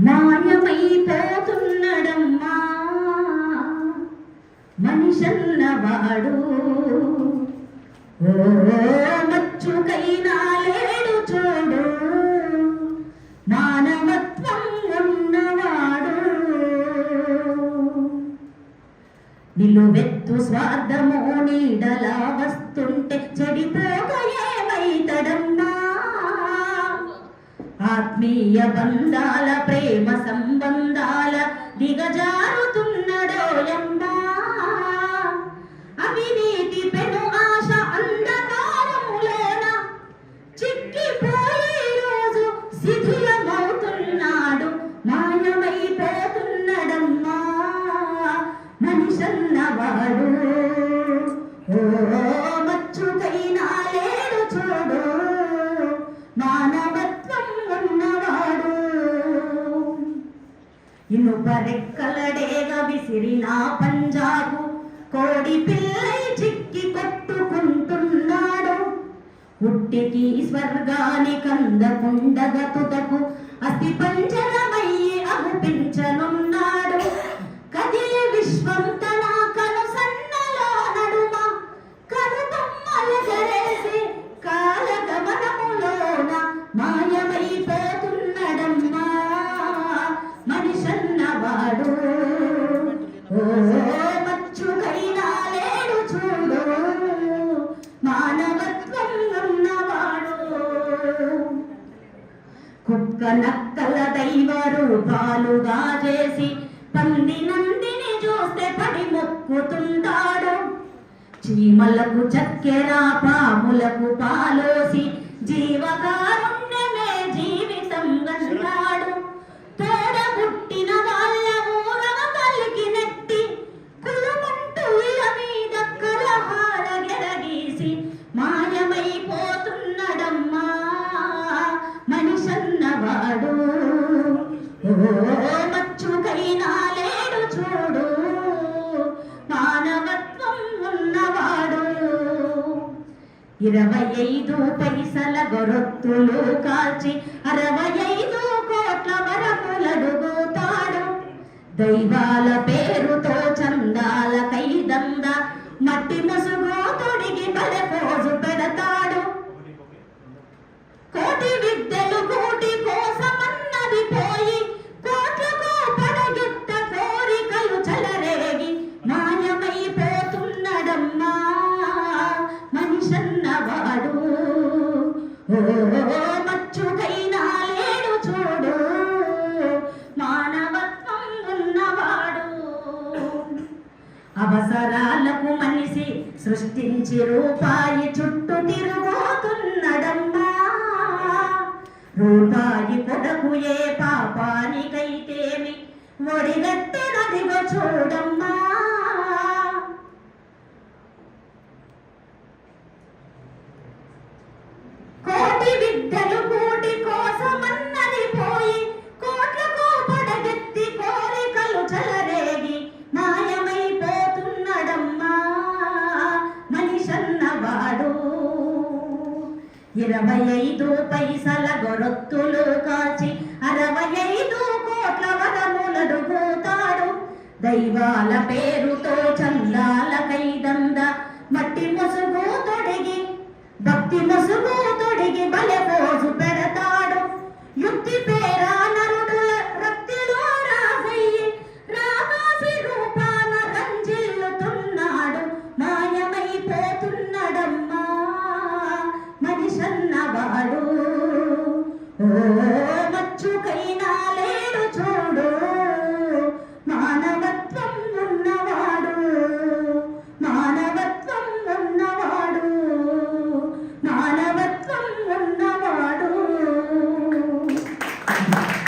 మాయమైపోతున్నడమ్మా మనిషన్నవాడు. ఓ మచ్చుకైనా లేడు చూడు మానవత్వం ఉన్నవాడు. నిలువెత్తు స్వార్థమో నీడలా వస్తుంటే చెడిపోక ఏమైతడమ్మా. ఆత్మీయ బంధాల ప్రేమ సంబంధాల దిగజారుతున్నడోయమ్మా. అవినీతి పెను ఆశ అంధకారములోన చిక్కిపోయే రోజు శిథిలమవుతున్నాడు. మాయమైపోతున్నడమ్మా మనిషన్నవాడు. ఓ మచ్చుకైనా లేడు చూడు మానవత్వం ఉన్నవాడు. ఇనుప రెక్కలడేగ విసిరిన పంజాబు కోడి పిల్లై చిక్కి కొట్టుకుంటున్నాడు. పుట్టికి స్వర్గానికి అందకుండగ తుదకు అతి పంచరమయ్యి అగుపించనున్నాడు. కదిలి విశ్వం తన కనుసన్నలో నడుమ కనుబొమ్మల గరేసి కాలగమనములోన మాయమైపోతున్నడమ్మా మనిషన్నవాడు. ఓ మచ్చుకైనా లేడు చూడు మానవత్వం ఉన్నవాడు. కుక్క నక్కల దైవ రూపాలుగా చేసి పంది నందిని చూస్తే పడి మొక్కుతుంటాడు. చీమలకు చక్కెర పాములకు పాలోసి జీవకారుణ్యమే జీవితం గంటాడు. తోడబుట్టిన వాళ్ళ ఊరవ కలికి నెట్టి కులమంటూ ఇల మీద కలహార గెరగీసి మాయమైపోతున్నడమ్మా మనిషన్నవాడు. ఓ మచ్చుకైనా లేడు చూడు మానవత్వం ఉన్నవాడు. 25 పైసల గొరొత్తులు కాల్చి 65 కోట్ల వరములడుగుతాడు. దైవాల పేరుతో చందాల కైదంద మట్టి ముసుగు తొడిగి బలె పోజు పెడతాడు. కోటి విద్యలు కూటి కోసమన్నది పోయి కోట్లకు పడగెత్త కోరికలు చెలరేగి మాయమైపోతున్నడమ్మా మనిషన్నవాడు. ఓ మచ్చుకైనా లేడు చూడు మానవత్వం ఉన్నవాడు. అవసరాలకు మనిషి సృష్టించి రూపాయి చుట్టూ తిరుగుతున్నడమ్మా. రూపాయి కొరకు ఏ పాపానికైతేమి ఒడిగట్టెనదిగో చూడమ్మా. కోటి విద్యలు కూటి కోసమన్నది పోయి కోట్లకు పడగెత్తి కోరికలు చెలరేగి మాయమైపోతున్నడమ్మా మనిషన్నవాడు. 25 పైసల గొరొత్తులు కాల్చి 65 కోట్ల వరములడుగుతాడు. దైవాల పేరుతో చందాల కైదంద మట్టి ముసుగు తొడిగి భక్తి ముసుగు తొడిగి బలె పోజు పెడతాడు. యుక్తి పేరా నరుడుల రక్తిలో రాజయ్యి రాకాసి రూపాన రంజిల్లుతున్నాడు. మాయమైపోతున్నడమ్మా మనిషన్నవాడు. ఓ